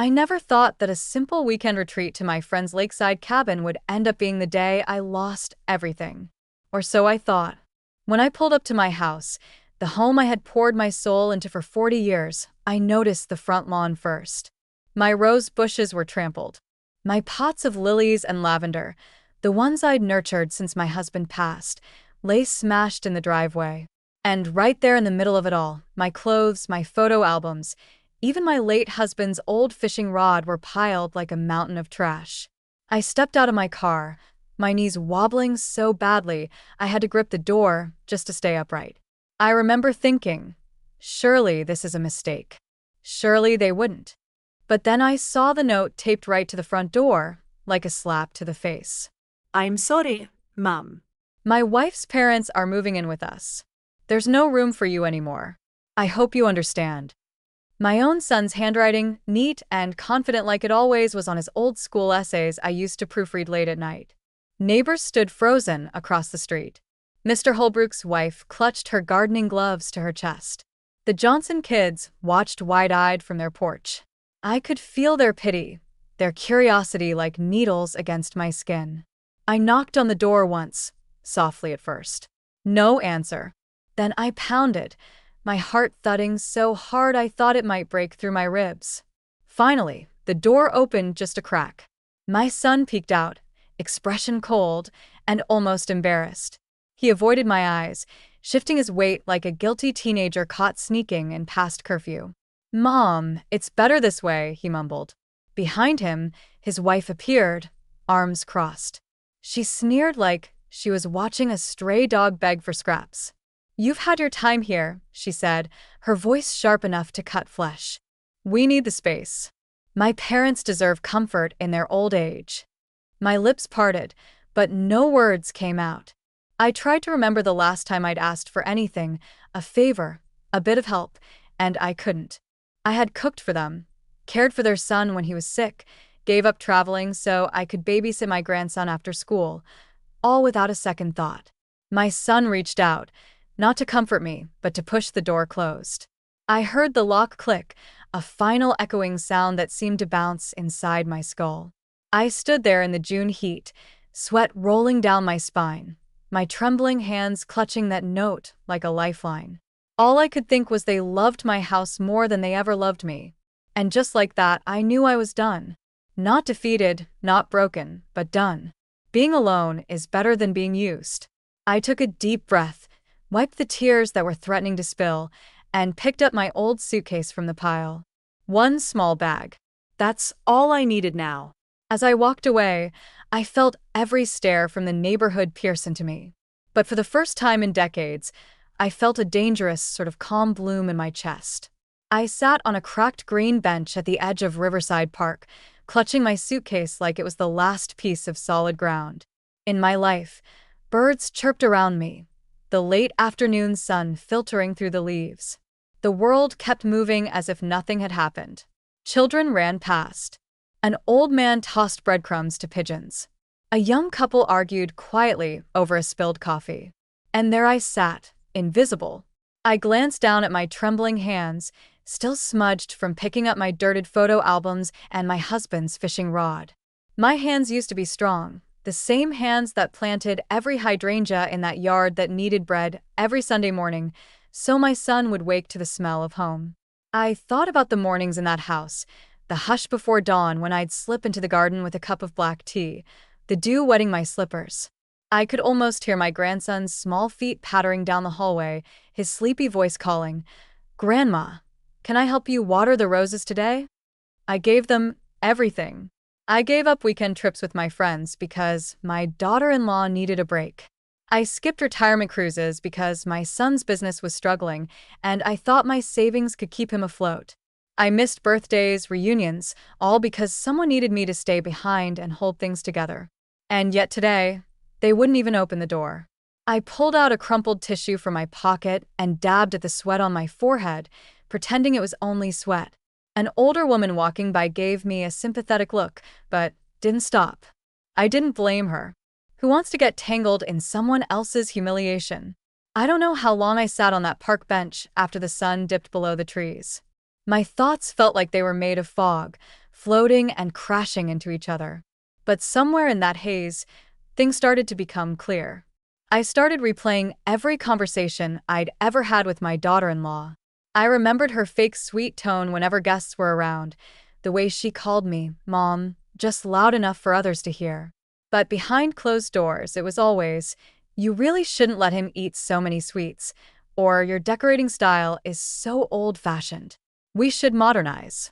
I never thought that a simple weekend retreat to my friend's lakeside cabin would end up being the day I lost everything. Or so I thought. When I pulled up to my house, the home I had poured my soul into for 40 years, I noticed the front lawn first. My rose bushes were trampled. My pots of lilies and lavender, the ones I'd nurtured since my husband passed, lay smashed in the driveway. And right there in the middle of it all, my clothes, my photo albums, even my late husband's old fishing rod were piled like a mountain of trash. I stepped out of my car, my knees wobbling so badly I had to grip the door just to stay upright. I remember thinking, surely this is a mistake. Surely they wouldn't. But then I saw the note taped right to the front door, like a slap to the face. I'm sorry, Mom. My wife's parents are moving in with us. There's no room for you anymore. I hope you understand. My own son's handwriting, neat and confident like it always was on his old school essays I used to proofread late at night. Neighbors stood frozen across the street. Mr. Holbrook's wife clutched her gardening gloves to her chest. The Johnson kids watched wide-eyed from their porch. I could feel their pity, their curiosity like needles against my skin. I knocked on the door once, softly at first. No answer. Then I pounded, my heart thudding so hard I thought it might break through my ribs. Finally, the door opened just a crack. My son peeked out, expression cold and almost embarrassed. He avoided my eyes, shifting his weight like a guilty teenager caught sneaking in past curfew. "Mom, it's better this way," he mumbled. Behind him, his wife appeared, arms crossed. She sneered like she was watching a stray dog beg for scraps. "You've had your time here," she said, her voice sharp enough to cut flesh. "We need the space. My parents deserve comfort in their old age." My lips parted, but no words came out. I tried to remember the last time I'd asked for anything, a favor, a bit of help, and I couldn't. I had cooked for them, cared for their son when he was sick, gave up traveling so I could babysit my grandson after school, all without a second thought. My son reached out, not to comfort me, but to push the door closed. I heard the lock click, a final echoing sound that seemed to bounce inside my skull. I stood there in the June heat, sweat rolling down my spine, my trembling hands clutching that note like a lifeline. All I could think was they loved my house more than they ever loved me. And just like that, I knew I was done. Not defeated, not broken, but done. Being alone is better than being used. I took a deep breath, wiped the tears that were threatening to spill, and picked up my old suitcase from the pile. One small bag. That's all I needed now. As I walked away, I felt every stare from the neighborhood pierce into me. But for the first time in decades, I felt a dangerous sort of calm bloom in my chest. I sat on a cracked green bench at the edge of Riverside Park, clutching my suitcase like it was the last piece of solid ground. In my life, birds chirped around me, the late afternoon sun filtering through the leaves. The world kept moving as if nothing had happened. Children ran past. An old man tossed breadcrumbs to pigeons. A young couple argued quietly over a spilled coffee. And there I sat, invisible. I glanced down at my trembling hands, still smudged from picking up my dirted photo albums and my husband's fishing rod. My hands used to be strong, the same hands that planted every hydrangea in that yard that needed bread every Sunday morning, so my son would wake to the smell of home. I thought about the mornings in that house, the hush before dawn when I'd slip into the garden with a cup of black tea, the dew wetting my slippers. I could almost hear my grandson's small feet pattering down the hallway, his sleepy voice calling, "Grandma, can I help you water the roses today?" I gave them everything. I gave up weekend trips with my friends because my daughter-in-law needed a break. I skipped retirement cruises because my son's business was struggling, and I thought my savings could keep him afloat. I missed birthdays, reunions, all because someone needed me to stay behind and hold things together. And yet today, they wouldn't even open the door. I pulled out a crumpled tissue from my pocket and dabbed at the sweat on my forehead, pretending it was only sweat. An older woman walking by gave me a sympathetic look, but didn't stop. I didn't blame her. Who wants to get tangled in someone else's humiliation? I don't know how long I sat on that park bench after the sun dipped below the trees. My thoughts felt like they were made of fog, floating and crashing into each other. But somewhere in that haze, things started to become clear. I started replaying every conversation I'd ever had with my daughter-in-law. I remembered her fake sweet tone whenever guests were around, the way she called me, Mom, just loud enough for others to hear. But behind closed doors, it was always, you really shouldn't let him eat so many sweets, or your decorating style is so old-fashioned. We should modernize.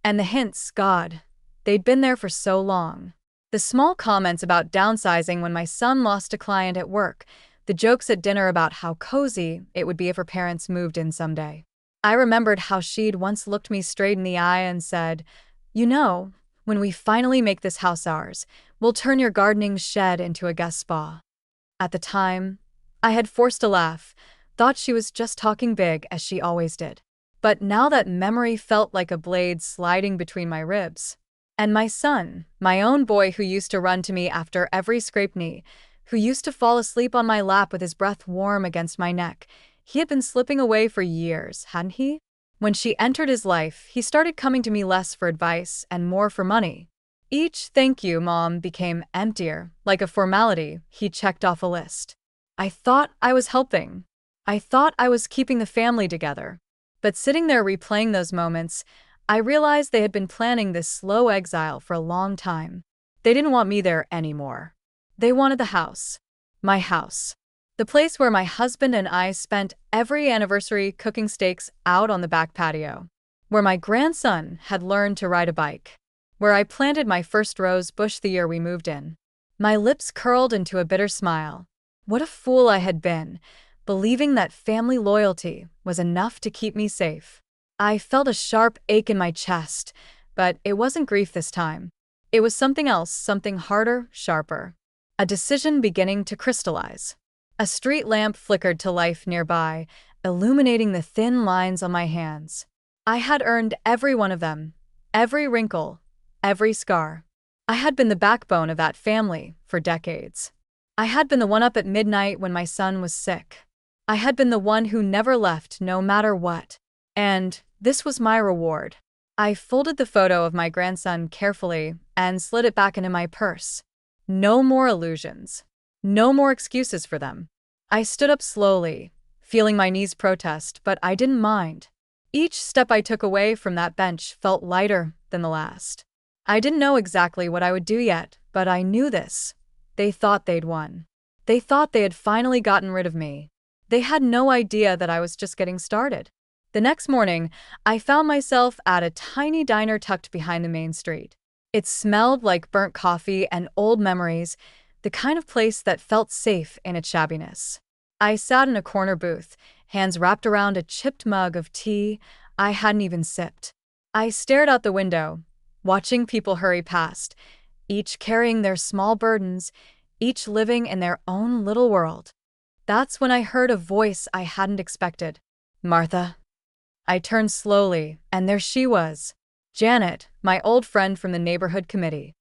And the hints, God, they'd been there for so long. The small comments about downsizing when my son lost a client at work, the jokes at dinner about how cozy it would be if her parents moved in someday. I remembered how she'd once looked me straight in the eye and said, "You know, when we finally make this house ours, we'll turn your gardening shed into a guest spa." At the time, I had forced a laugh, thought she was just talking big as she always did. But now that memory felt like a blade sliding between my ribs. And my son, my own boy who used to run to me after every scraped knee, who used to fall asleep on my lap with his breath warm against my neck, he had been slipping away for years, hadn't he? When she entered his life, he started coming to me less for advice and more for money. Each "thank you, Mom" became emptier, like a formality he checked off a list. I thought I was helping. I thought I was keeping the family together. But sitting there replaying those moments, I realized they had been planning this slow exile for a long time. They didn't want me there anymore. They wanted the house. My house. The place where my husband and I spent every anniversary cooking steaks out on the back patio. Where my grandson had learned to ride a bike. Where I planted my first rose bush the year we moved in. My lips curled into a bitter smile. What a fool I had been, believing that family loyalty was enough to keep me safe. I felt a sharp ache in my chest, but it wasn't grief this time. It was something else, something harder, sharper. A decision beginning to crystallize. A street lamp flickered to life nearby, illuminating the thin lines on my hands. I had earned every one of them, every wrinkle, every scar. I had been the backbone of that family for decades. I had been the one up at midnight when my son was sick. I had been the one who never left no matter what. And this was my reward. I folded the photo of my grandson carefully and slid it back into my purse. No more illusions. No more excuses for them. I stood up slowly, feeling my knees protest, but I didn't mind. Each step I took away from that bench felt lighter than the last. I didn't know exactly what I would do yet, but I knew this. They thought they'd won. They thought they had finally gotten rid of me. They had no idea that I was just getting started. The next morning, I found myself at a tiny diner tucked behind the main street. It smelled like burnt coffee and old memories, the kind of place that felt safe in its shabbiness. I sat in a corner booth, hands wrapped around a chipped mug of tea I hadn't even sipped. I stared out the window, watching people hurry past, each carrying their small burdens, each living in their own little world. That's when I heard a voice I hadn't expected. "Martha." I turned slowly, and there she was. Janet, my old friend from the neighborhood committee.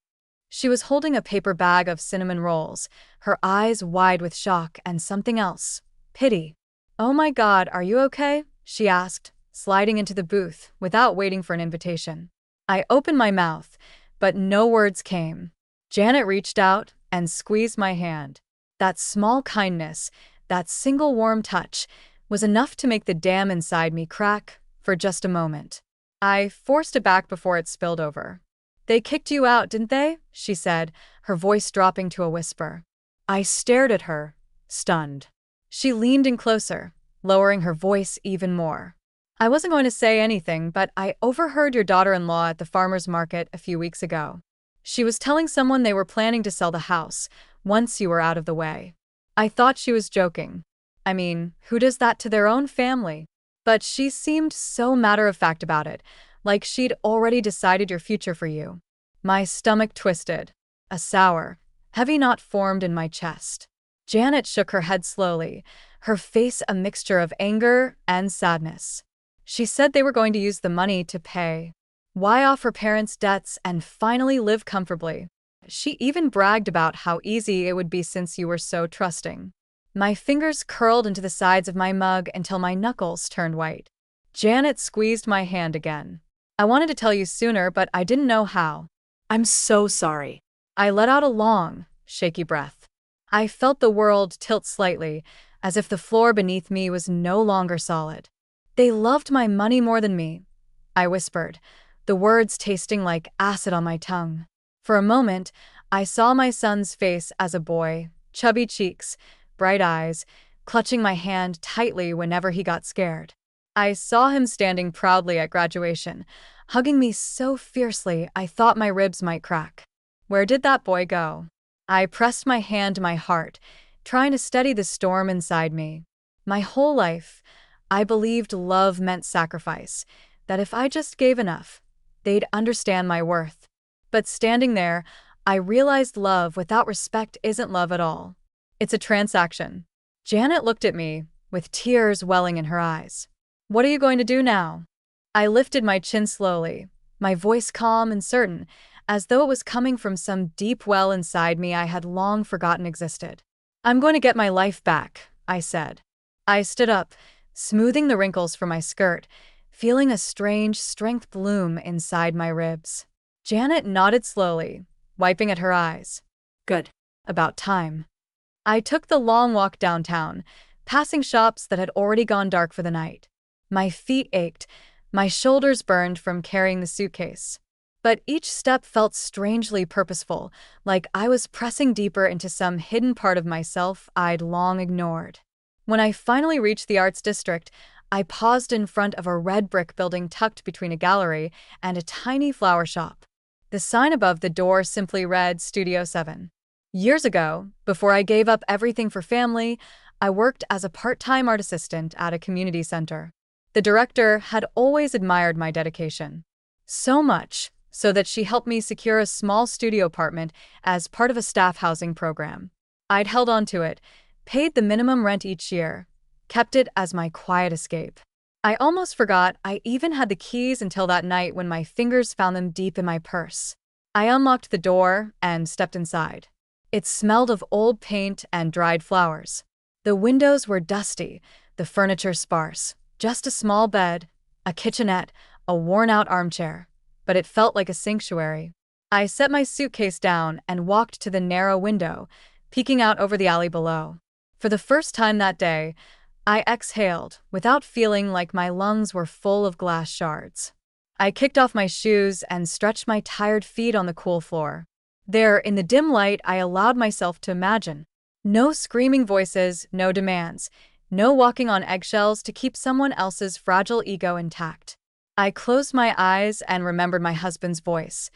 She was holding a paper bag of cinnamon rolls, her eyes wide with shock and something else, pity. "Oh my God, are you okay?" she asked, sliding into the booth without waiting for an invitation. I opened my mouth, but no words came. Janet reached out and squeezed my hand. That small kindness, that single warm touch, was enough to make the dam inside me crack for just a moment. I forced it back before it spilled over. "They kicked you out, didn't they?" she said, her voice dropping to a whisper. I stared at her, stunned. She leaned in closer, lowering her voice even more. "I wasn't going to say anything, but I overheard your daughter-in-law at the farmer's market a few weeks ago. She was telling someone they were planning to sell the house once you were out of the way. I thought she was joking. I mean, who does that to their own family? But she seemed so matter-of-fact about it, like she'd already decided your future for you." My stomach twisted. A sour, heavy knot formed in my chest. Janet shook her head slowly, her face a mixture of anger and sadness. She said they were going to use the money to pay off her parents' debts and finally live comfortably. She even bragged about how easy it would be since you were so trusting. My fingers curled into the sides of my mug until my knuckles turned white. Janet squeezed my hand again. I wanted to tell you sooner, but I didn't know how. I'm so sorry. I let out a long, shaky breath. I felt the world tilt slightly, as if the floor beneath me was no longer solid. They loved my money more than me, I whispered, the words tasting like acid on my tongue. For a moment, I saw my son's face as a boy, chubby cheeks, bright eyes, clutching my hand tightly whenever he got scared. I saw him standing proudly at graduation, hugging me so fiercely I thought my ribs might crack. Where did that boy go? I pressed my hand to my heart, trying to steady the storm inside me. My whole life, I believed love meant sacrifice, that if I just gave enough, they'd understand my worth. But standing there, I realized love without respect isn't love at all. It's a transaction. Janet looked at me, with tears welling in her eyes. What are you going to do now? I lifted my chin slowly, my voice calm and certain, as though it was coming from some deep well inside me I had long forgotten existed. I'm going to get my life back, I said. I stood up, smoothing the wrinkles from my skirt, feeling a strange strength bloom inside my ribs. Janet nodded slowly, wiping at her eyes. Good. About time. I took the long walk downtown, passing shops that had already gone dark for the night. My feet ached, my shoulders burned from carrying the suitcase. But each step felt strangely purposeful, like I was pressing deeper into some hidden part of myself I'd long ignored. When I finally reached the Arts District, I paused in front of a red brick building tucked between a gallery and a tiny flower shop. The sign above the door simply read Studio 7. Years ago, before I gave up everything for family, I worked as a part-time art assistant at a community center. The director had always admired my dedication. So much so that she helped me secure a small studio apartment as part of a staff housing program. I'd held on to it, paid the minimum rent each year, kept it as my quiet escape. I almost forgot I even had the keys until that night when my fingers found them deep in my purse. I unlocked the door and stepped inside. It smelled of old paint and dried flowers. The windows were dusty, the furniture sparse. Just a small bed, a kitchenette, a worn-out armchair. But it felt like a sanctuary. I set my suitcase down and walked to the narrow window, peeking out over the alley below. For the first time that day, I exhaled without feeling like my lungs were full of glass shards. I kicked off my shoes and stretched my tired feet on the cool floor. There, in the dim light, I allowed myself to imagine. No screaming voices, no demands. No walking on eggshells to keep someone else's fragile ego intact. I closed my eyes and remembered my husband's voice.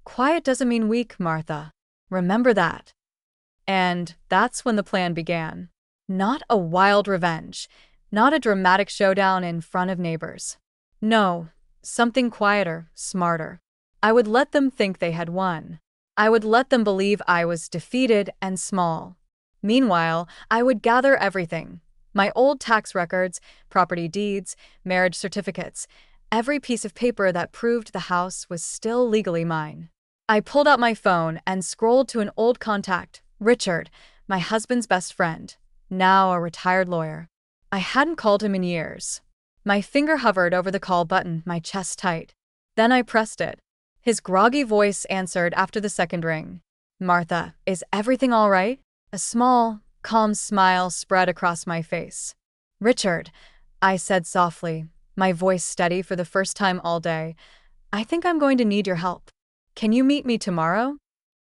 Quiet doesn't mean weak, Martha. Remember that. And that's when the plan began. Not a wild revenge, not a dramatic showdown in front of neighbors. No, something quieter, smarter. I would let them think they had won. I would let them believe I was defeated and small. Meanwhile, I would gather everything. My old tax records, property deeds, marriage certificates, every piece of paper that proved the house was still legally mine. I pulled out my phone and scrolled to an old contact, Richard, my husband's best friend, now a retired lawyer. I hadn't called him in years. My finger hovered over the call button, my chest tight. Then I pressed it. His groggy voice answered after the second ring. Martha, is everything all right? A small, calm smile spread across my face. Richard, I said softly, my voice steady for the first time all day, I think I'm going to need your help. Can you meet me tomorrow?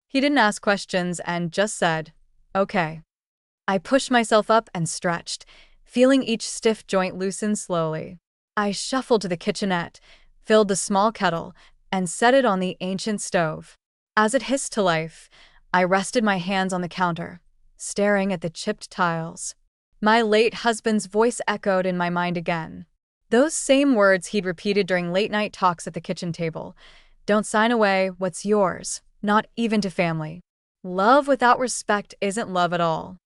He didn't ask questions and just said, okay. I pushed myself up and stretched, feeling each stiff joint loosen slowly. I shuffled to the kitchenette, filled the small kettle, and set it on the ancient stove. As it hissed to life, I rested my hands on the counter, staring at the chipped tiles. My late husband's voice echoed in my mind again. Those same words he'd repeated during late-night talks at the kitchen table. Don't sign away what's yours, not even to family. Love without respect isn't love at all.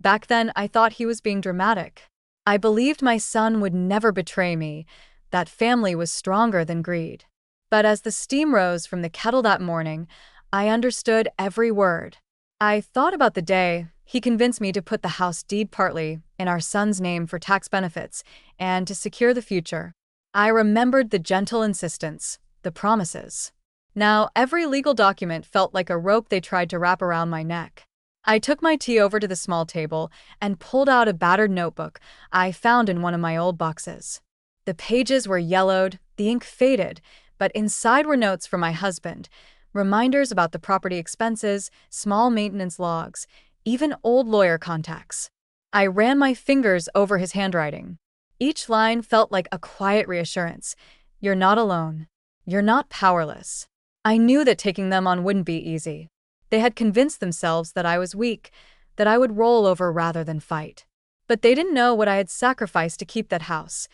Back then, I thought he was being dramatic. I believed my son would never betray me, that family was stronger than greed. But as the steam rose from the kettle that morning, I understood every word. I thought about the day he convinced me to put the house deed partly in our son's name for tax benefits and to secure the future. I remembered the gentle insistence, the promises. Now, every legal document felt like a rope they tried to wrap around my neck. I took my tea over to the small table and pulled out a battered notebook I found in one of my old boxes. The pages were yellowed, the ink faded, but inside were notes from my husband, reminders about the property expenses, small maintenance logs, even old lawyer contacts. I ran my fingers over his handwriting. Each line felt like a quiet reassurance. You're not alone. You're not powerless. I knew that taking them on wouldn't be easy. They had convinced themselves that I was weak, that I would roll over rather than fight. But they didn't know what I had sacrificed to keep that house.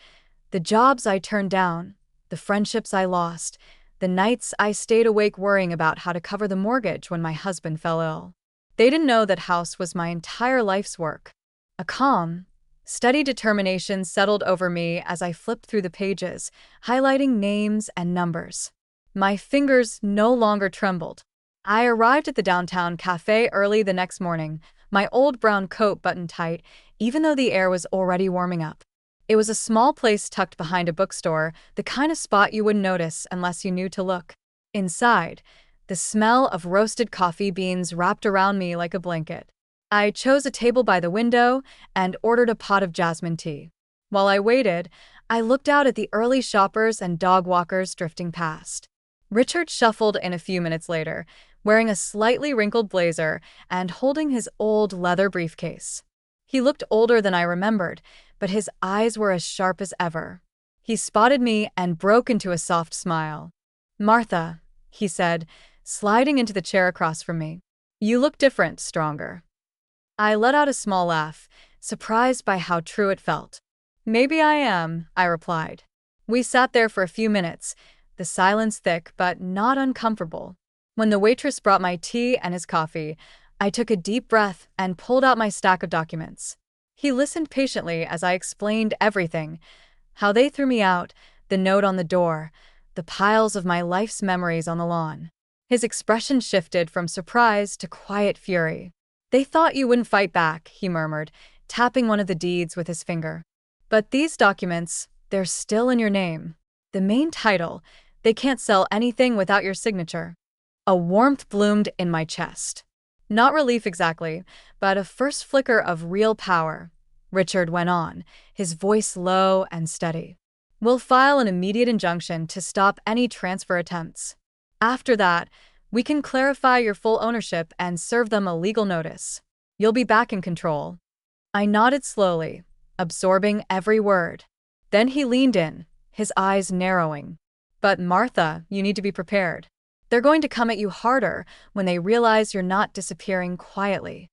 The jobs I turned down, the friendships I lost, the nights I stayed awake worrying about how to cover the mortgage when my husband fell ill. They didn't know that house was my entire life's work. A calm, steady determination settled over me as I flipped through the pages, highlighting names and numbers. My fingers no longer trembled. I arrived at the downtown cafe early the next morning, my old brown coat buttoned tight, even though the air was already warming up. It was a small place tucked behind a bookstore, the kind of spot you wouldn't notice unless you knew to look. Inside, the smell of roasted coffee beans wrapped around me like a blanket. I chose a table by the window and ordered a pot of jasmine tea. While I waited, I looked out at the early shoppers and dog walkers drifting past. Richard shuffled in a few minutes later, wearing a slightly wrinkled blazer and holding his old leather briefcase. He looked older than I remembered, but his eyes were as sharp as ever. He spotted me and broke into a soft smile. "Martha," he said, sliding into the chair across from me. "You look different, stronger." I let out a small laugh, surprised by how true it felt. "Maybe I am," I replied. We sat there for a few minutes, the silence thick but not uncomfortable. When the waitress brought my tea and his coffee, I took a deep breath and pulled out my stack of documents. He listened patiently as I explained everything, how they threw me out, the note on the door, the piles of my life's memories on the lawn. His expression shifted from surprise to quiet fury. "They thought you wouldn't fight back," he murmured, tapping one of the deeds with his finger. "But these documents, they're still in your name. The main title, they can't sell anything without your signature." A warmth bloomed in my chest. Not relief exactly, but a first flicker of real power. Richard went on, his voice low and steady. "We'll file an immediate injunction to stop any transfer attempts. After that, we can clarify your full ownership and serve them a legal notice. You'll be back in control." I nodded slowly, absorbing every word. Then he leaned in, his eyes narrowing. "But Martha, you need to be prepared. They're going to come at you harder when they realize you're not disappearing quietly."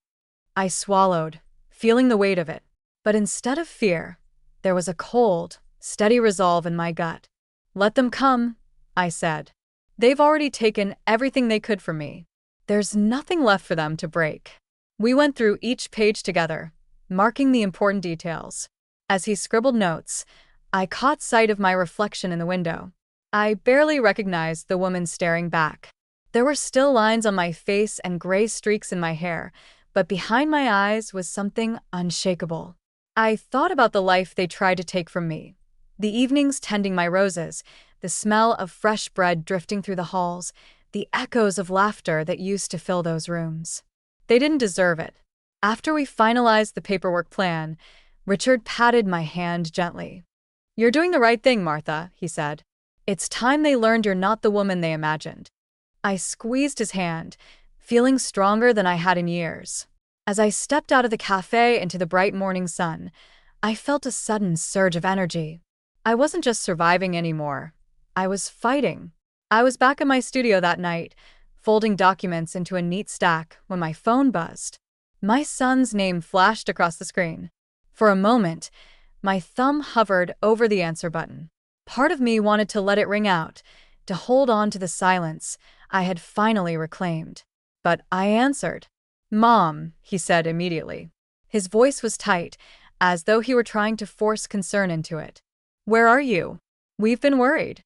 I swallowed, feeling the weight of it. But instead of fear, there was a cold, steady resolve in my gut. "Let them come," I said. "They've already taken everything they could from me. There's nothing left for them to break." We went through each page together, marking the important details. As he scribbled notes, I caught sight of my reflection in the window. I barely recognized the woman staring back. There were still lines on my face and gray streaks in my hair, but behind my eyes was something unshakable. I thought about the life they tried to take from me. The evenings tending my roses, the smell of fresh bread drifting through the halls, the echoes of laughter that used to fill those rooms. They didn't deserve it. After we finalized the paperwork plan, Richard patted my hand gently. "You're doing the right thing, Martha," he said. "It's time they learned you're not the woman they imagined." I squeezed his hand, feeling stronger than I had in years. As I stepped out of the cafe into the bright morning sun, I felt a sudden surge of energy. I wasn't just surviving anymore. I was fighting. I was back in my studio that night, folding documents into a neat stack when my phone buzzed. My son's name flashed across the screen. For a moment, my thumb hovered over the answer button. Part of me wanted to let it ring out, to hold on to the silence I had finally reclaimed. But I answered. "Mom," he said immediately. His voice was tight, as though he were trying to force concern into it. "Where are you? We've been worried."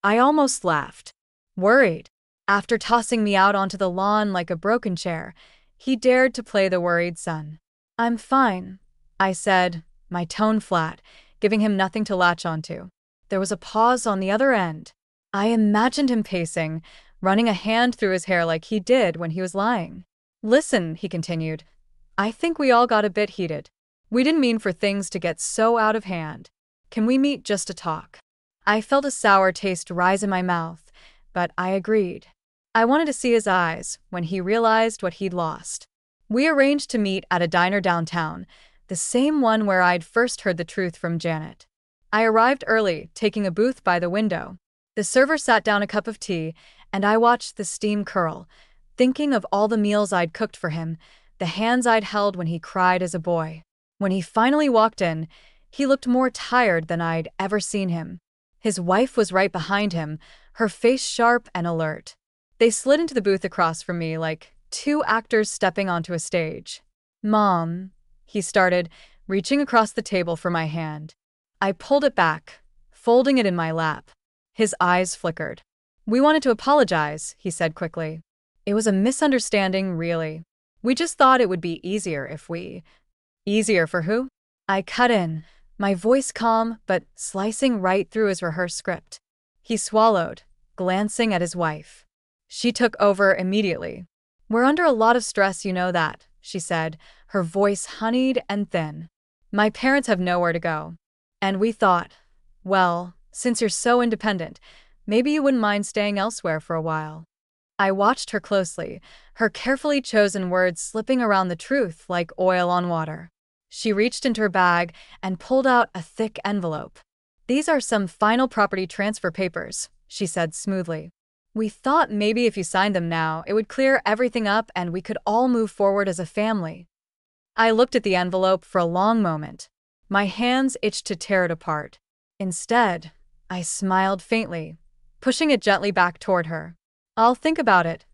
I almost laughed. Worried? After tossing me out onto the lawn like a broken chair, he dared to play the worried son. "I'm fine," I said, my tone flat, giving him nothing to latch onto. There was a pause on the other end. I imagined him pacing, running a hand through his hair like he did when he was lying. Listen, he continued. I think we all got a bit heated. We didn't mean for things to get so out of hand. Can we meet just to talk? I felt a sour taste rise in my mouth, but I agreed. I wanted to see his eyes when he realized what he'd lost. We arranged to meet at a diner downtown, the same one where I'd first heard the truth from Janet. I arrived early, taking a booth by the window. The server sat down a cup of tea, and I watched the steam curl, thinking of all the meals I'd cooked for him, the hands I'd held when he cried as a boy. When he finally walked in, he looked more tired than I'd ever seen him. His wife was right behind him, her face sharp and alert. They slid into the booth across from me like two actors stepping onto a stage. Mom, he started, reaching across the table for my hand. I pulled it back, folding it in my lap. His eyes flickered. We wanted to apologize, he said quickly. It was a misunderstanding, really. We just thought it would be easier if we… Easier for who? I cut in, my voice calm but slicing right through his rehearsed script. He swallowed, glancing at his wife. She took over immediately. We're under a lot of stress, you know that, she said, her voice honeyed and thin. My parents have nowhere to go. And we thought, well, since you're so independent, maybe you wouldn't mind staying elsewhere for a while. I watched her closely, her carefully chosen words slipping around the truth like oil on water. She reached into her bag and pulled out a thick envelope. These are some final property transfer papers, she said smoothly. We thought maybe if you signed them now, it would clear everything up and we could all move forward as a family. I looked at the envelope for a long moment. My hands itched to tear it apart. Instead, I smiled faintly, pushing it gently back toward her. I'll think about it,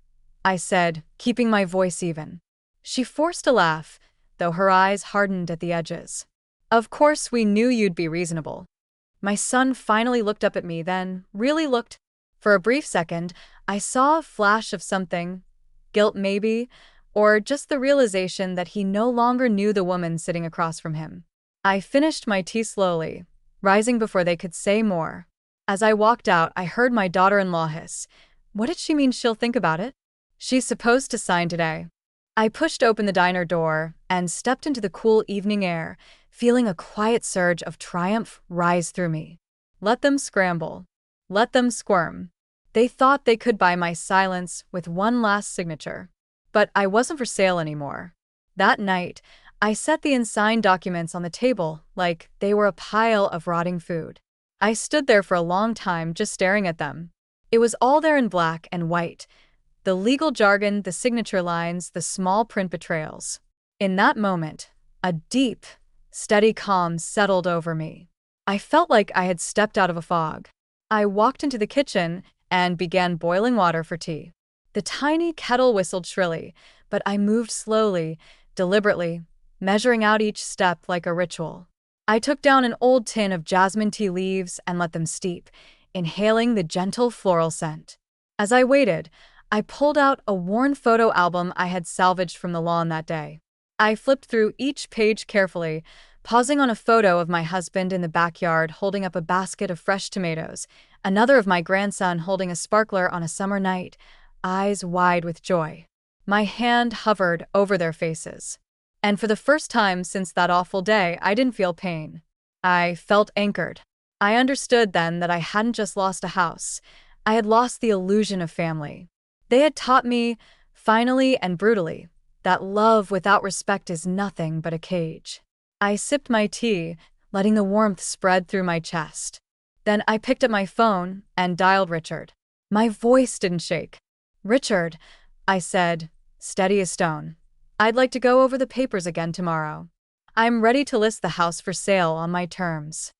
I said, keeping my voice even. She forced a laugh, though her eyes hardened at the edges. Of course we knew you'd be reasonable. My son finally looked up at me, then really looked. For a brief second, I saw a flash of something, guilt maybe, or just the realization that he no longer knew the woman sitting across from him. I finished my tea slowly, rising before they could say more. As I walked out, I heard my daughter-in-law hiss, "What did she mean she'll think about it? She's supposed to sign today." I pushed open the diner door and stepped into the cool evening air, feeling a quiet surge of triumph rise through me. Let them scramble. Let them squirm. They thought they could buy my silence with one last signature. But I wasn't for sale anymore. That night, I set the unsigned documents on the table like they were a pile of rotting food. I stood there for a long time just staring at them. It was all there in black and white. The legal jargon, the signature lines, the small print betrayals. In that moment, a deep, steady calm settled over me. I felt like I had stepped out of a fog. I walked into the kitchen and began boiling water for tea. The tiny kettle whistled shrilly, but I moved slowly, deliberately, measuring out each step like a ritual. I took down an old tin of jasmine tea leaves and let them steep, inhaling the gentle floral scent. As I waited, I pulled out a worn photo album I had salvaged from the lawn that day. I flipped through each page carefully, pausing on a photo of my husband in the backyard holding up a basket of fresh tomatoes, another of my grandson holding a sparkler on a summer night, eyes wide with joy. My hand hovered over their faces. And for the first time since that awful day, I didn't feel pain. I felt anchored. I understood then that I hadn't just lost a house. I had lost the illusion of family. They had taught me, finally and brutally, that love without respect is nothing but a cage. I sipped my tea, letting the warmth spread through my chest. Then I picked up my phone and dialed Richard. My voice didn't shake. "Richard," I said, steady as stone. "I'd like to go over the papers again tomorrow. I'm ready to list the house for sale on my terms."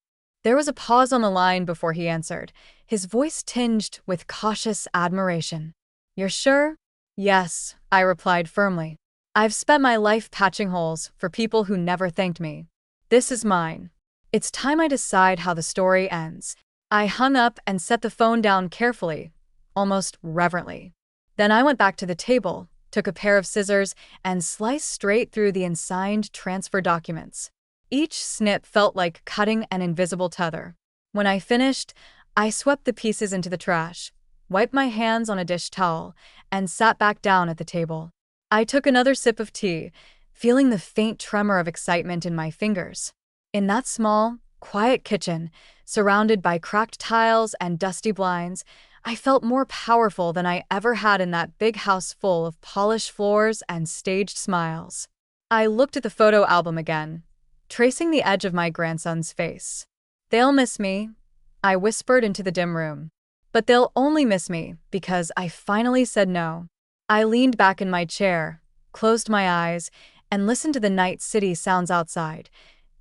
There was a pause on the line before he answered, his voice tinged with cautious admiration. "You're sure?" "Yes," I replied firmly. "I've spent my life patching holes for people who never thanked me. This is mine. It's time I decide how the story ends." I hung up and set the phone down carefully, almost reverently. Then I went back to the table, took a pair of scissors, and sliced straight through the unsigned transfer documents. Each snip felt like cutting an invisible tether. When I finished, I swept the pieces into the trash, wiped my hands on a dish towel, and sat back down at the table. I took another sip of tea, feeling the faint tremor of excitement in my fingers. In that small, quiet kitchen, surrounded by cracked tiles and dusty blinds, I felt more powerful than I ever had in that big house full of polished floors and staged smiles. I looked at the photo album again, tracing the edge of my grandson's face. "They'll miss me," I whispered into the dim room. "But they'll only miss me because I finally said no." I leaned back in my chair, closed my eyes, and listened to the night city sounds outside.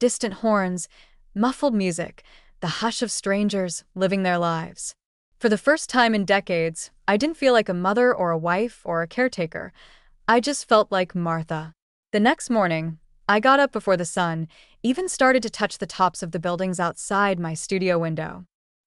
Distant horns, muffled music, the hush of strangers living their lives. For the first time in decades, I didn't feel like a mother or a wife or a caretaker. I just felt like Martha. The next morning, I got up before the sun even started to touch the tops of the buildings outside my studio window.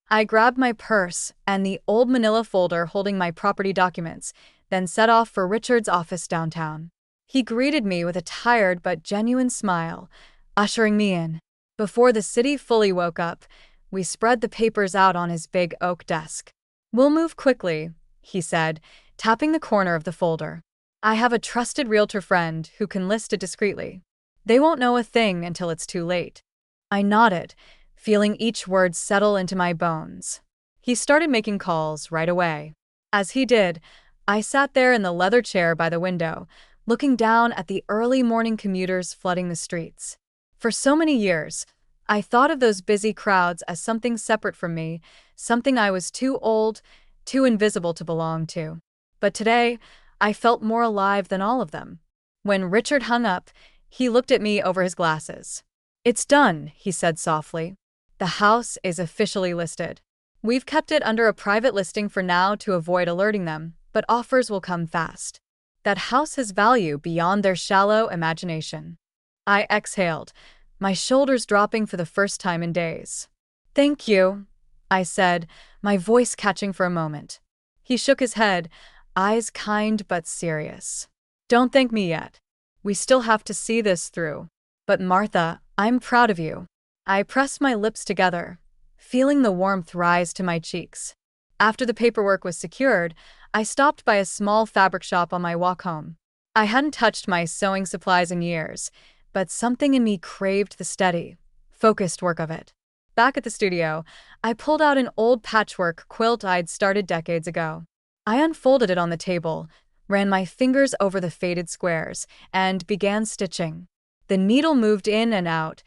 I grabbed my purse and the old manila folder holding my property documents, then set off for Richard's office downtown. He greeted me with a tired but genuine smile, ushering me in. Before the city fully woke up, we spread the papers out on his big oak desk. "We'll move quickly," he said, tapping the corner of the folder. "I have a trusted realtor friend who can list it discreetly. They won't know a thing until it's too late." I nodded, feeling each word settle into my bones. He started making calls right away. As he did, I sat there in the leather chair by the window, looking down at the early morning commuters flooding the streets. For so many years, I thought of those busy crowds as something separate from me, something I was too old, too invisible to belong to. But today, I felt more alive than all of them. When Richard hung up, he looked at me over his glasses. "It's done," he said softly. "The house is officially listed. We've kept it under a private listing for now to avoid alerting them, but offers will come fast. That house has value beyond their shallow imagination." I exhaled, my shoulders dropping for the first time in days. "Thank you," I said, my voice catching for a moment. He shook his head, eyes kind but serious. "Don't thank me yet. We still have to see this through. But Martha, I'm proud of you." I pressed my lips together, feeling the warmth rise to my cheeks. After the paperwork was secured, I stopped by a small fabric shop on my walk home. I hadn't touched my sewing supplies in years, but something in me craved the steady, focused work of it. Back at the studio, I pulled out an old patchwork quilt I'd started decades ago. I unfolded it on the table, ran my fingers over the faded squares, and began stitching. The needle moved in and out,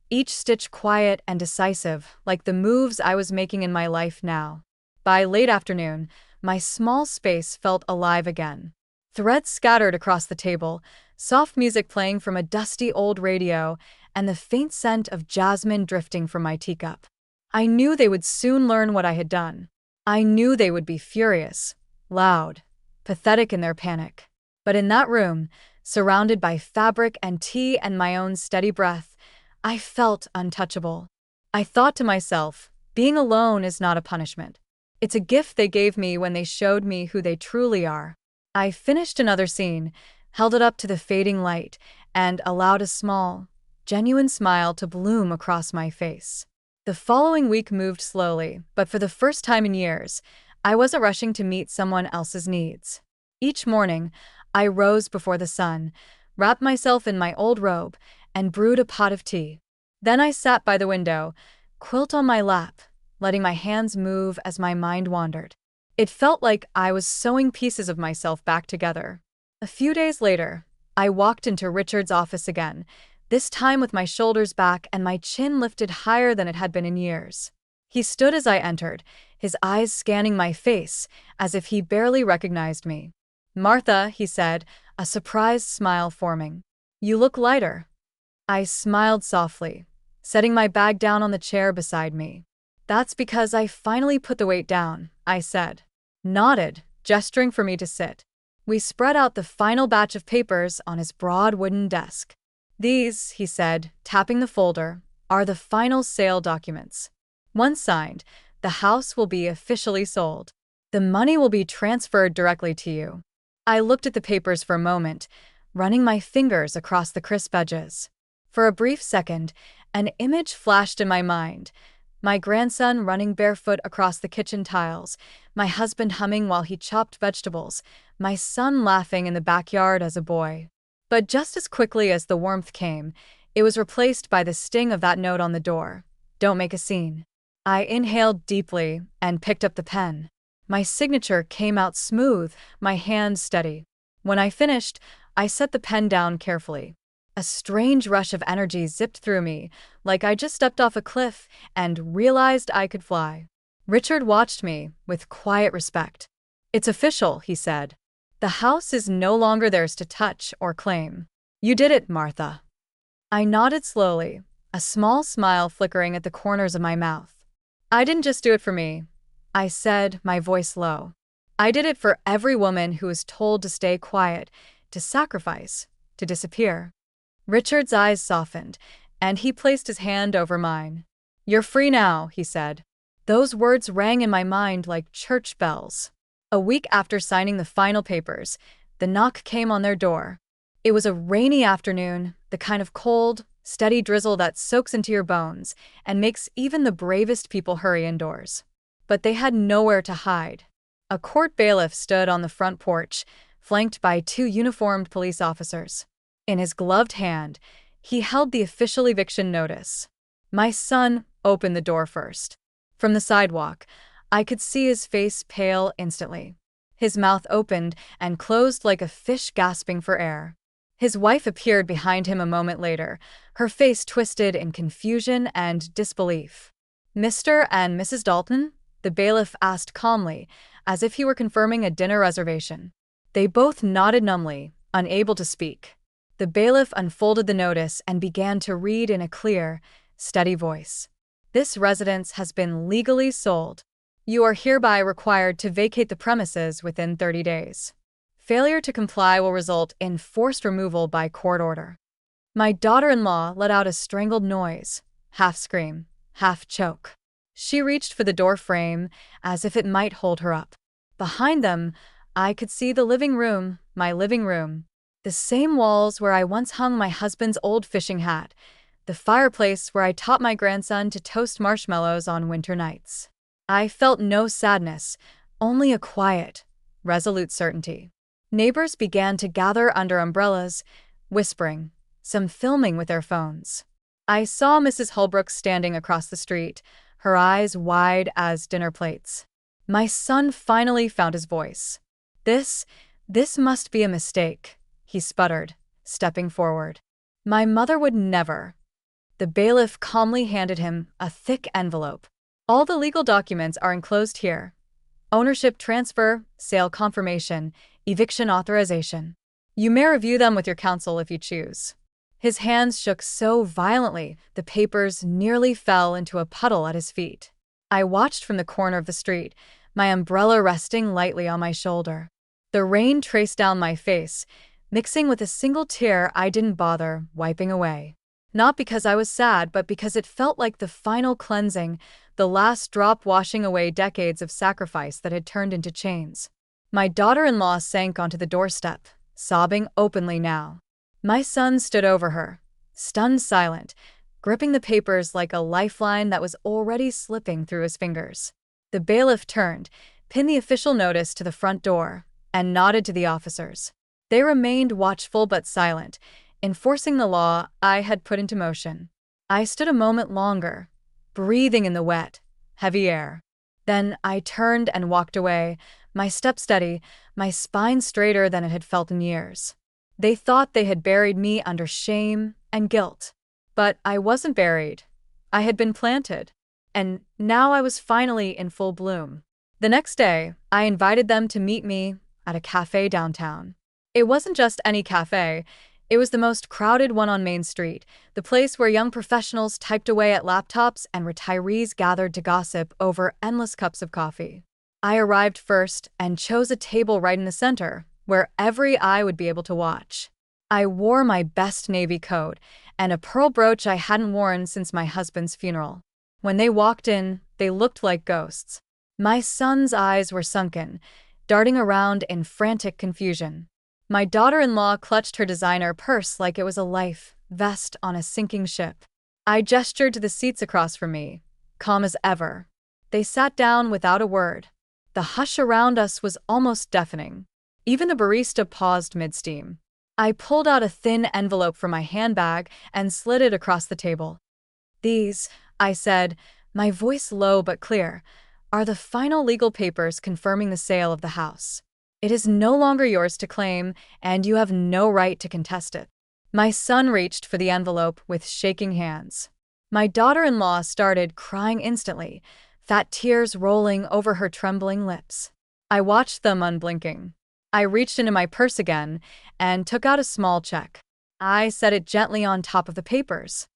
each stitch quiet and decisive, like the moves I was making in my life now. By late afternoon, my small space felt alive again. Threads scattered across the table, soft music playing from a dusty old radio, and the faint scent of jasmine drifting from my teacup. I knew they would soon learn what I had done. I knew they would be furious, loud, pathetic in their panic. But in that room, surrounded by fabric and tea and my own steady breath, I felt untouchable. I thought to myself, being alone is not a punishment. It's a gift they gave me when they showed me who they truly are. I finished another scene, held it up to the fading light, and allowed a small, genuine smile to bloom across my face. The following week moved slowly, but for the first time in years, I wasn't rushing to meet someone else's needs. Each morning, I rose before the sun, wrapped myself in my old robe, and brewed a pot of tea. Then I sat by the window, quilt on my lap, letting my hands move as my mind wandered. It felt like I was sewing pieces of myself back together. A few days later, I walked into Richard's office again, this time with my shoulders back and my chin lifted higher than it had been in years. He stood as I entered, his eyes scanning my face, as if he barely recognized me. "Martha," he said, a surprised smile forming. "You look lighter." I smiled softly, setting my bag down on the chair beside me. "That's because I finally put the weight down," I said. Nodded, gesturing for me to sit. We spread out the final batch of papers on his broad wooden desk. "These," he said, tapping the folder, "are the final sale documents. Once signed, the house will be officially sold. The money will be transferred directly to you." I looked at the papers for a moment, running my fingers across the crisp edges. For a brief second, an image flashed in my mind. My grandson running barefoot across the kitchen tiles, my husband humming while he chopped vegetables, my son laughing in the backyard as a boy. But just as quickly as the warmth came, it was replaced by the sting of that note on the door. Don't make a scene. I inhaled deeply and picked up the pen. My signature came out smooth, my hand steady. When I finished, I set the pen down carefully. A strange rush of energy zipped through me, like I just stepped off a cliff and realized I could fly. Richard watched me with quiet respect. "It's official," he said. "The house is no longer theirs to touch or claim. You did it, Martha." I nodded slowly, a small smile flickering at the corners of my mouth. "I didn't just do it for me," I said, my voice low. "I did it for every woman who was told to stay quiet, to sacrifice, to disappear." Richard's eyes softened, and he placed his hand over mine. "You're free now," he said. Those words rang in my mind like church bells. A week after signing the final papers, the knock came on their door. It was a rainy afternoon, the kind of cold, steady drizzle that soaks into your bones and makes even the bravest people hurry indoors. But they had nowhere to hide. A court bailiff stood on the front porch, flanked by 2 uniformed police officers. In his gloved hand, he held the official eviction notice. My son opened the door first. From the sidewalk, I could see his face pale instantly. His mouth opened and closed like a fish gasping for air. His wife appeared behind him a moment later, her face twisted in confusion and disbelief. "Mr. and Mrs. Dalton?" the bailiff asked calmly, as if he were confirming a dinner reservation. They both nodded numbly, unable to speak. The bailiff unfolded the notice and began to read in a clear, steady voice. "This residence has been legally sold. You are hereby required to vacate the premises within 30 days. Failure to comply will result in forced removal by court order." My daughter-in-law let out a strangled noise, half scream, half choke. She reached for the door frame, as if it might hold her up. Behind them, I could see the living room, my living room. The same walls where I once hung my husband's old fishing hat. The fireplace where I taught my grandson to toast marshmallows on winter nights. I felt no sadness, only a quiet, resolute certainty. Neighbors began to gather under umbrellas, whispering, some filming with their phones. I saw Mrs. Holbrook standing across the street, her eyes wide as dinner plates. My son finally found his voice. This must be a mistake," he sputtered, stepping forward. "My mother would never." The bailiff calmly handed him a thick envelope. "All the legal documents are enclosed here. Ownership transfer, sale confirmation, eviction authorization. You may review them with your counsel if you choose." His hands shook so violently the papers nearly fell into a puddle at his feet. I watched from the corner of the street, my umbrella resting lightly on my shoulder. The rain traced down my face, mixing with a single tear I didn't bother wiping away. Not because I was sad, but because it felt like the final cleansing, the last drop washing away decades of sacrifice that had turned into chains. My daughter-in-law sank onto the doorstep, sobbing openly now. My son stood over her, stunned silent, gripping the papers like a lifeline that was already slipping through his fingers. The bailiff turned, pinned the official notice to the front door, and nodded to the officers. They remained watchful but silent, enforcing the law I had put into motion. I stood a moment longer, breathing in the wet, heavy air. Then I turned and walked away, my step steady, my spine straighter than it had felt in years. They thought they had buried me under shame and guilt. But I wasn't buried. I had been planted. And now I was finally in full bloom. The next day, I invited them to meet me at a cafe downtown. It wasn't just any cafe. It was the most crowded one on Main Street, the place where young professionals typed away at laptops and retirees gathered to gossip over endless cups of coffee. I arrived first and chose a table right in the center, where every eye would be able to watch. I wore my best navy coat and a pearl brooch I hadn't worn since my husband's funeral. When they walked in, they looked like ghosts. My son's eyes were sunken, darting around in frantic confusion. My daughter-in-law clutched her designer purse like it was a life vest on a sinking ship. I gestured to the seats across from me, calm as ever. They sat down without a word. The hush around us was almost deafening. Even the barista paused mid-steam. I pulled out a thin envelope from my handbag and slid it across the table. "These," I said, my voice low but clear, "are the final legal papers confirming the sale of the house. It is no longer yours to claim, and you have no right to contest it." My son reached for the envelope with shaking hands. My daughter-in-law started crying instantly, fat tears rolling over her trembling lips. I watched them unblinking. I reached into my purse again and took out a small check. I set it gently on top of the papers.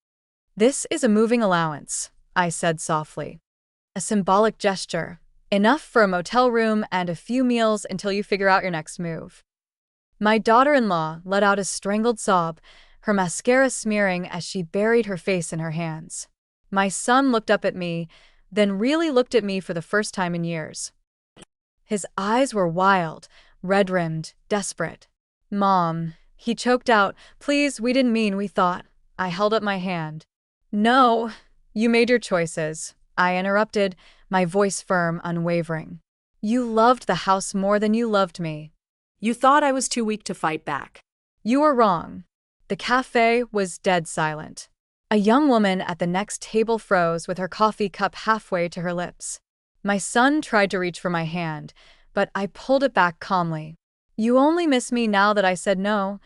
"This is a moving allowance," I said softly. "A symbolic gesture, enough for a motel room and a few meals until you figure out your next move." My daughter-in-law let out a strangled sob, her mascara smearing as she buried her face in her hands. My son looked up at me, then really looked at me for the first time in years. His eyes were wild, red-rimmed, desperate. "Mom," he choked out, "please, we didn't mean, we thought." I held up my hand. "No, you made your choices," I interrupted, my voice firm, unwavering. "You loved the house more than you loved me." You thought I was too weak to fight back. "You were wrong." The cafe was dead silent. A young woman at the next table froze with her coffee cup halfway to her lips. My son tried to reach for my hand, but I pulled it back calmly. "You only miss me now that I said no,"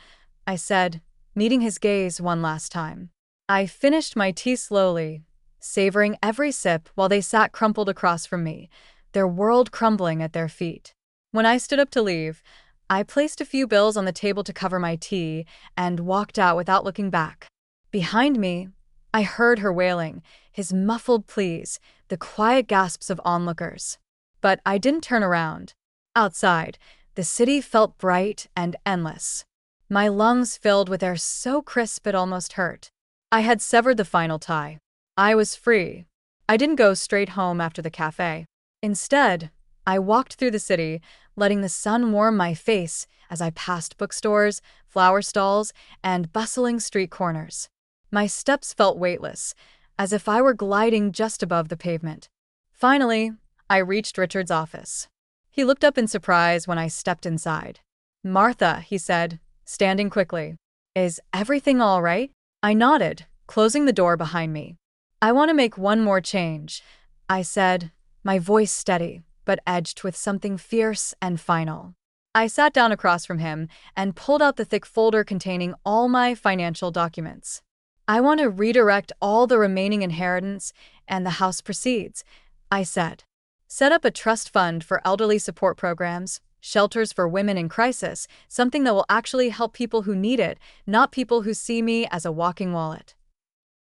I said, meeting his gaze one last time. I finished my tea slowly, savoring every sip while they sat crumpled across from me, their world crumbling at their feet. When I stood up to leave, I placed a few bills on the table to cover my tea and walked out without looking back. Behind me, I heard her wailing, his muffled pleas, the quiet gasps of onlookers. But I didn't turn around. Outside, the city felt bright and endless. My lungs filled with air so crisp it almost hurt. I had severed the final tie. I was free. I didn't go straight home after the cafe. Instead, I walked through the city, letting the sun warm my face as I passed bookstores, flower stalls, and bustling street corners. My steps felt weightless, as if I were gliding just above the pavement. Finally, I reached Richard's office. He looked up in surprise when I stepped inside. "Martha," he said, standing quickly. "Is everything all right?" I nodded, closing the door behind me. "I want to make one more change," I said, my voice steady, but edged with something fierce and final. I sat down across from him and pulled out the thick folder containing all my financial documents. "I want to redirect all the remaining inheritance and the house proceeds," I said. "Set up a trust fund for elderly support programs, shelters for women in crisis, something that will actually help people who need it, not people who see me as a walking wallet."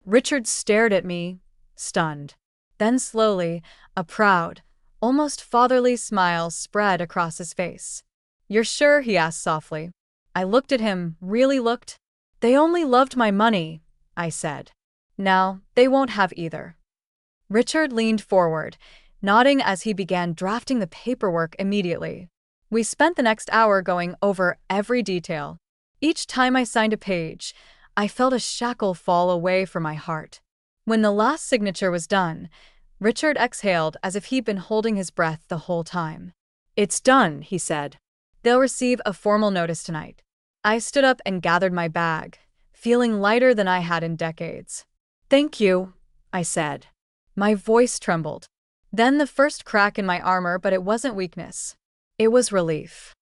Richard stared at me, stunned. Then slowly, a proud, almost fatherly smile spread across his face. "You're sure?" he asked softly. I looked at him, really looked. "They only loved my money," I said. "Now, they won't have either." Richard leaned forward, nodding as he began drafting the paperwork immediately. We spent the next hour going over every detail. Each time I signed a page, I felt a shackle fall away from my heart. When the last signature was done, Richard exhaled as if he'd been holding his breath the whole time. "It's done," he said. "They'll receive a formal notice tonight." I stood up and gathered my bag, feeling lighter than I had in decades. "Thank you," I said. My voice trembled. Then the first crack in my armor, but it wasn't weakness. It was relief.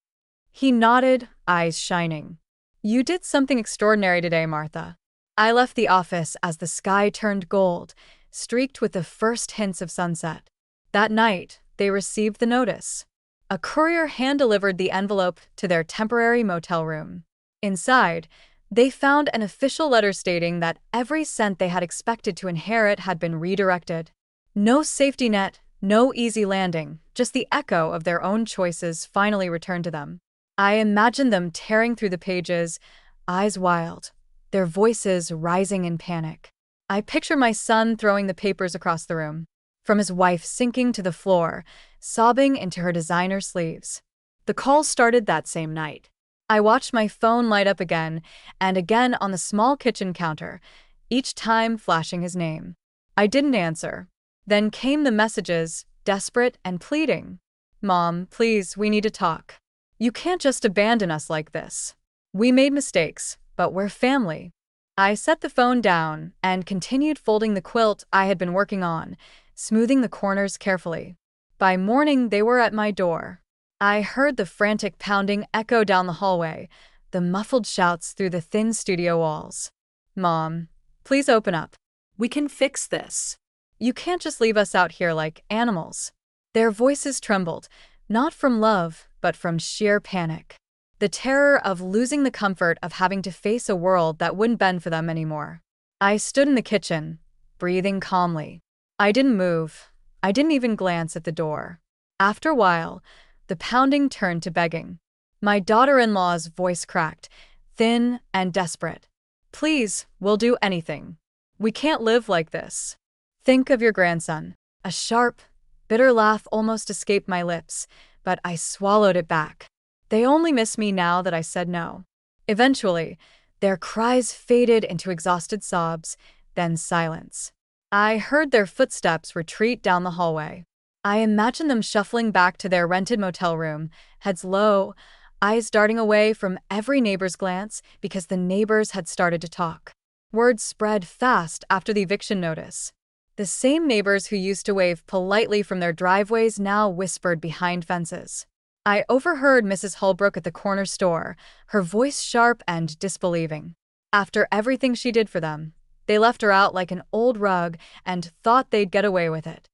He nodded, eyes shining. "You did something extraordinary today, Martha." I left the office as the sky turned gold, streaked with the first hints of sunset. That night, they received the notice. A courier hand-delivered the envelope to their temporary motel room. Inside, they found an official letter stating that every cent they had expected to inherit had been redirected. No safety net, no easy landing, just the echo of their own choices finally returned to them. I imagined them tearing through the pages, eyes wild, their voices rising in panic. I pictured my son throwing the papers across the room, from his wife sinking to the floor, sobbing into her designer sleeves. The call started that same night. I watched my phone light up again and again on the small kitchen counter, each time flashing his name. I didn't answer. Then came the messages, desperate and pleading. Mom, please, we need to talk. You can't just abandon us like this. We made mistakes, but we're family. I set the phone down and continued folding the quilt I had been working on, smoothing the corners carefully. By morning, they were at my door. I heard the frantic pounding echo down the hallway, the muffled shouts through the thin studio walls. Mom, please open up. We can fix this. You can't just leave us out here like animals. Their voices trembled, not from love, but from sheer panic. The terror of losing the comfort of having to face a world that wouldn't bend for them anymore. I stood in the kitchen, breathing calmly. I didn't move. I didn't even glance at the door. After a while, the pounding turned to begging. My daughter-in-law's voice cracked, thin and desperate. Please, we'll do anything. We can't live like this. Think of your grandson. A sharp, bitter laugh almost escaped my lips, but I swallowed it back. They only miss me now that I said no. Eventually, their cries faded into exhausted sobs, then silence. I heard their footsteps retreat down the hallway. I imagined them shuffling back to their rented motel room, heads low, eyes darting away from every neighbor's glance because the neighbors had started to talk. Word spread fast after the eviction notice. The same neighbors who used to wave politely from their driveways now whispered behind fences. I overheard Mrs. Holbrook at the corner store, her voice sharp and disbelieving. After everything she did for them, they left her out like an old rug and thought they'd get away with it.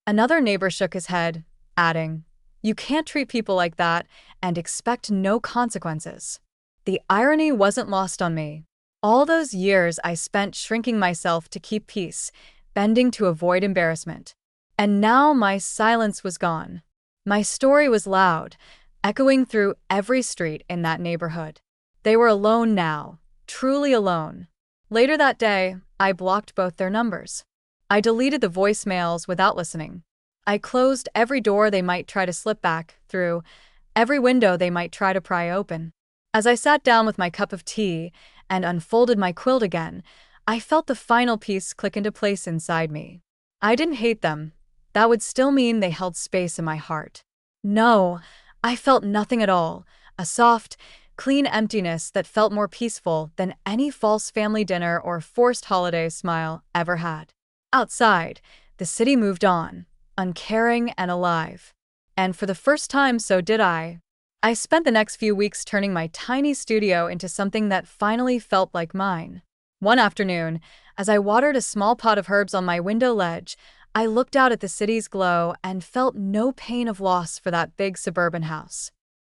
Another neighbor shook his head, adding, "You can't treat people like that and expect no consequences." The irony wasn't lost on me. All those years I spent shrinking myself to keep peace, bending to avoid embarrassment. And now my silence was gone. My story was loud, echoing through every street in that neighborhood. They were alone now, truly alone. Later that day, I blocked both their numbers. I deleted the voicemails without listening. I closed every door they might try to slip back through, every window they might try to pry open. As I sat down with my cup of tea and unfolded my quilt again, I felt the final piece click into place inside me. I didn't hate them. That would still mean they held space in my heart. No, I felt nothing at all, a soft, clean emptiness that felt more peaceful than any false family dinner or forced holiday smile ever had. Outside, the city moved on, uncaring and alive. And for the first time, so did I. I spent the next few weeks turning my tiny studio into something that finally felt like mine. One afternoon, as I watered a small pot of herbs on my window ledge, I looked out at the city's glow and felt no pain of loss for that big suburban house.